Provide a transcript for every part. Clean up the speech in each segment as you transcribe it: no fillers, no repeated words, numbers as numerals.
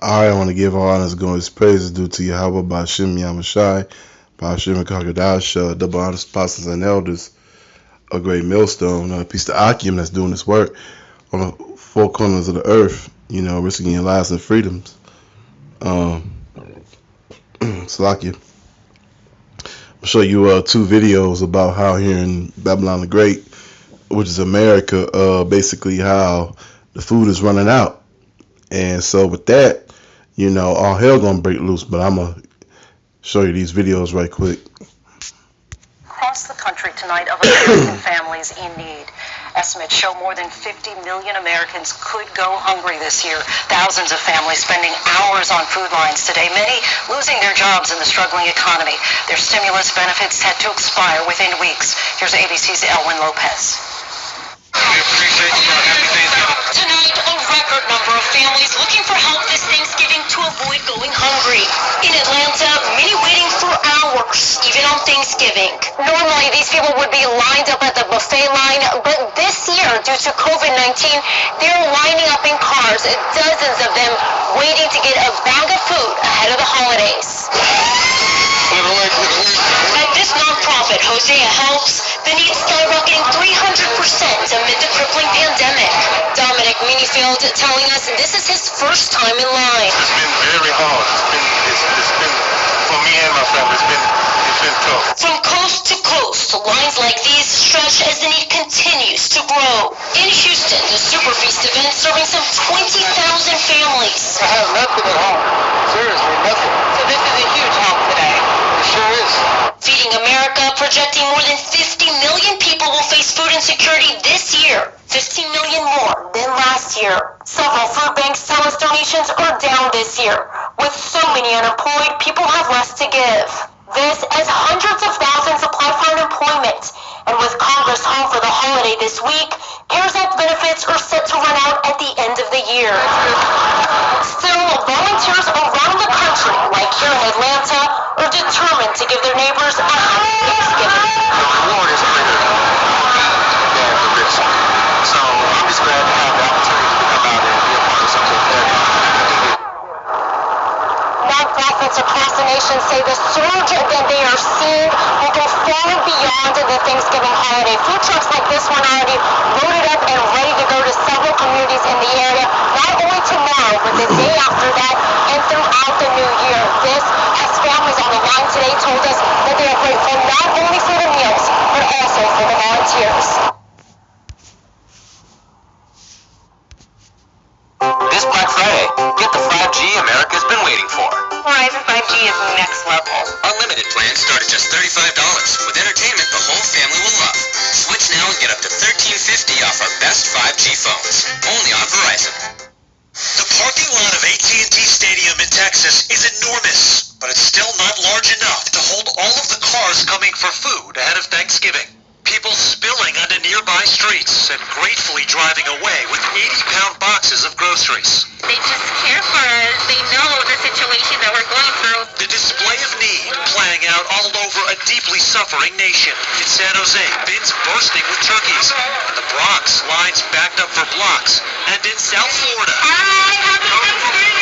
I want to give all honors, glory, praises due to Yahweh, Ba'ashem Yahushai, Ba'ashem Kakadash, double honors, apostles and elders, a great millstone, a piece of Akim that's doing this work on the four corners of the earth, risking your lives and freedoms. Salakia. I'll show you two videos about how here in Babylon the Great, which is America, basically how the food is running out. And so with that, all hell gonna break loose, but I'm gonna show you these videos right quick. Across the country tonight of American families in need. Estimates show more than 50 million Americans could go hungry this year. Thousands of families spending hours on food lines today, many losing their jobs in the struggling economy. Their stimulus benefits set to expire within weeks. Here's ABC's Elwin Lopez. Tonight, a record number of families looking for help this Thanksgiving to avoid going hungry. In Atlanta, many waiting for hours, even on Thanksgiving. Normally, these people would be lined up at the buffet line, but this year, due to COVID-19, they're lining up in cars, dozens of them waiting to get a bag of food ahead of the holidays. At this nonprofit, Hosea Helps, the needs skyrocketing 300% amid the crippling pandemic. Dominic Minifield telling us this is his first time in line. It's been very hard. It's been for me and my family, it's been tough. From coast to coast, lines like these stretch as the need continues to grow. In Houston, the Super Feast event serving some 20,000 families. I have nothing at home. Seriously, nothing. So this is a huge help today. It sure is. Feeding America, projecting more than 50 million people will face food insecurity this year. 15 million more than last year. Several food banks tell us donations are down this year. With so many unemployed, people have less to give. This as hundreds of thousands apply for unemployment. And with Congress home for the holiday this week, CARES Act benefits are set to run out at the end of the year. Still, volunteers around the country, like here in Atlanta, are determined to give their neighbors a happy Thanksgiving. The reward is greater than the risk. So I'm just glad to have the opportunity to come out and be a part of something that Nonprofits across the nation say the surge that they are seeing will go far beyond the Thanksgiving holiday. Food trucks like this one already loaded up and ready to go to several communities in the area, not only tomorrow, but the day after that and throughout the new year. This, as families on the line today told us that they are grateful not only for the meals, but also for the volunteers. This Black Friday, get the 5G America's been waiting for. Verizon 5G is next level. Unlimited plans start at just $35. With entertainment the whole family will love. Switch now and get up to $13.50 off our best 5G phones. Only on Verizon. The parking lot of AT&T Stadium in Texas is enormous, but it's still not large enough to hold all of the cars coming for food ahead of Thanksgiving. People spilling onto nearby streets and gratefully driving away with 80-pound boxes of groceries. They just care for us. They know the situation that we're going through. The display of need playing out all over a deeply suffering nation. In San Jose, bins bursting with turkeys. In the Bronx, lines backed up for blocks. And in South Florida, Hi, happy Thanksgiving.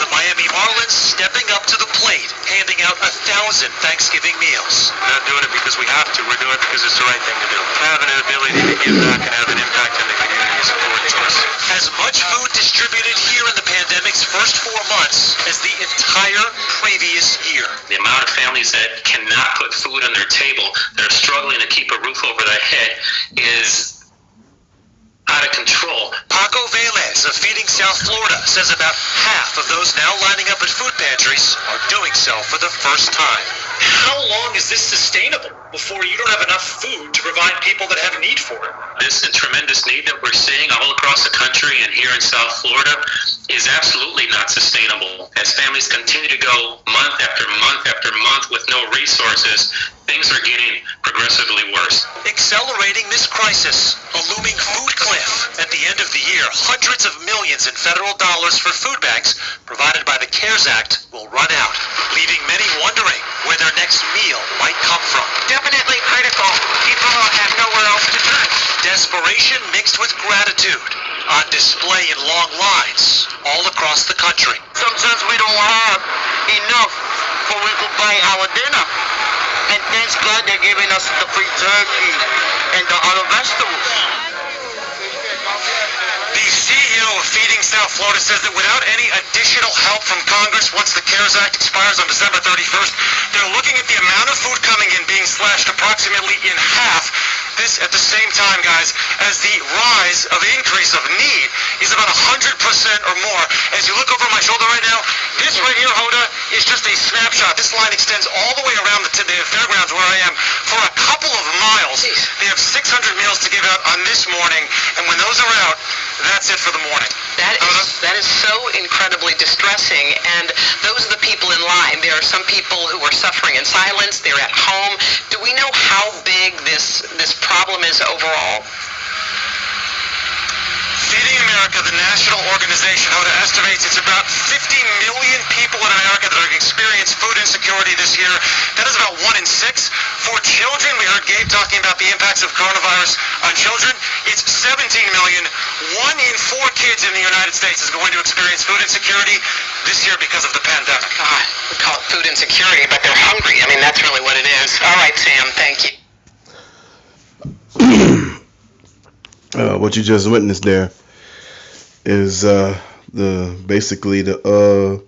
the Miami Marlins stepping up to the plate, handing out 1,000 Thanksgiving meals. we're not doing it because we have to. We're doing it because it's the right thing to do. Having an ability to give back and have an impact in the community is important to us. As much food distributed here in the pandemic's first 4 months as the entire previous year. The amount of families that cannot put food on their table, that are struggling to keep a roof over their head, is out of control. Paco Velez of Feeding South Florida says about half of those now lining up at food pantries are doing so for the first time. How long is this sustainable before you don't have enough food to provide people that have need for it? This tremendous need that we're seeing all across the country and here in South Florida is absolutely not sustainable. As families continue to go month after month after month with no resources, things are getting progressively worse. Accelerating this crisis, a looming food cliff. At the end of the year, hundreds of millions in federal dollars for food banks provided by the CARES Act will run out, leaving many wondering where their next meal might come from. Definitely critical. People have nowhere else to turn. Desperation mixed with gratitude on display in long lines all across the country. Sometimes we don't have enough for we could buy our dinner. And thanks God they're giving us the free turkey and the other vegetables. The CEO of Feeding South Florida says that without any additional help from Congress once the CARES Act expires on December 31st, they're looking at the amount of food coming in being slashed approximately in half. This at the same time, guys, as the rise of increase of need is about 100% or more. As you look over my shoulder right now, this right here, Hoda, is just a snapshot. This line extends all the way around the fairgrounds where I am for a couple of miles. They have 600 meals to give out on this morning, and when those are out, that's it for the morning. That is so incredibly distressing, and those are the people in line. There are some people who are suffering in silence. They're at home. Do we know how big this problem is overall? Feeding America, the national organization, Hoda estimates it's about 50 million people in America that are experiencing food insecurity this year. That is about 1 in 6. For children, we heard Gabe talking about the impacts of coronavirus on children. It's 17 million. 1 in 4 kids in the United States is going to experience food insecurity this year because of the pandemic. God, we call it food insecurity, but they're hungry. I mean, that's really what it is. All right, Sam, thank you. What you just witnessed there is basically the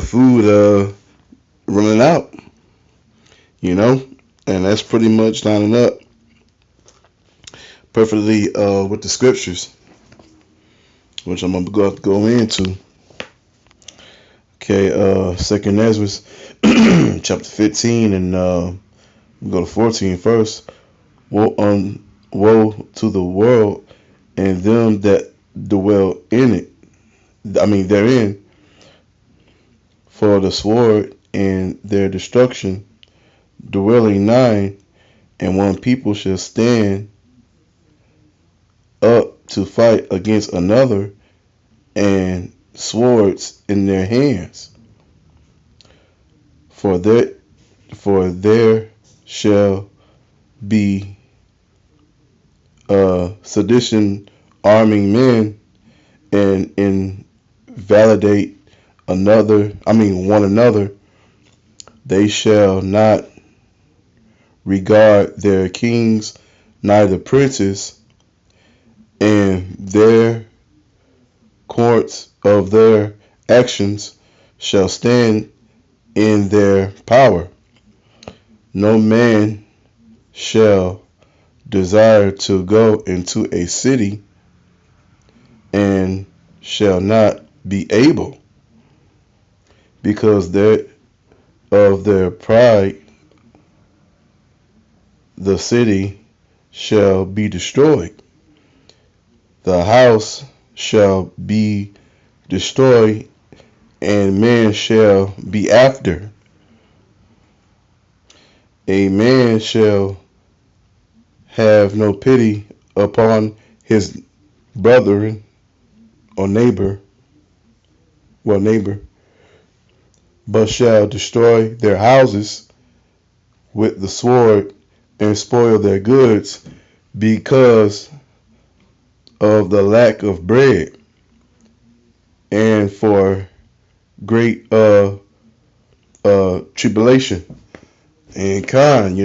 food running out, and that's pretty much lining up perfectly with the scriptures, which I'm gonna go into. Okay, 2nd Ezra, chapter 15, and we go to 14 first. Woe to the world and them that dwell in it. Therein, for the sword and their destruction dwelling nigh, and one people shall stand up to fight against another, and swords in their hands. For there shall be sedition, arming men, and invalidate one another. They shall not regard their kings, neither princes, and their courts of their actions shall stand in their power. No man shall desire to go into a city and shall not be able, because of their pride the city shall be destroyed. The house shall be destroyed, and men shall be after. A man shall have no pity upon his brethren or neighbor, but shall destroy their houses with the sword and spoil their goods because of the lack of bread, and for great tribulation and con,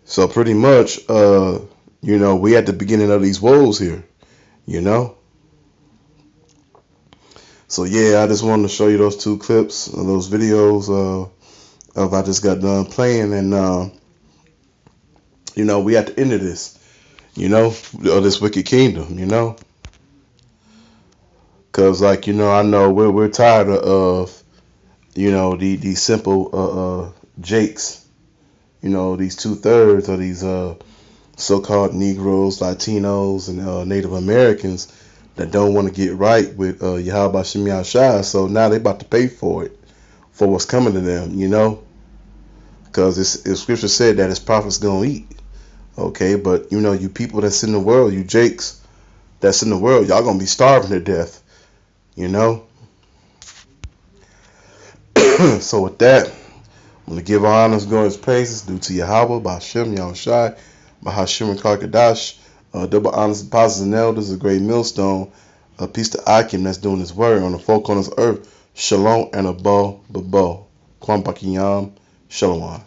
So pretty much, we at the beginning of these woes here, So yeah, I just wanted to show you those 2 clips, those videos of I just got done playing, and we at the end of this, of this wicked kingdom, because I know we're tired of these simple jakes. These 2/3 of these so-called Negroes, Latinos, and Native Americans that don't want to get right with Yahweh Shem Yahshua. So now they about to pay for it, for what's coming to them, because scripture said that his prophets gonna eat. Okay, but you people that's in the world, you jakes that's in the world, y'all gonna be starving to death, So with that, I'm going to give honors, glorious praises due to Yahweh, Ba'Shem, Yahushai, Bahashim, and Karkadash, double honors, apostles, and elders, a great millstone, A peace to Akim that's doing his word on the four corners of earth. Shalom and a bo, babo. Kwam Bakiyam. Shalom.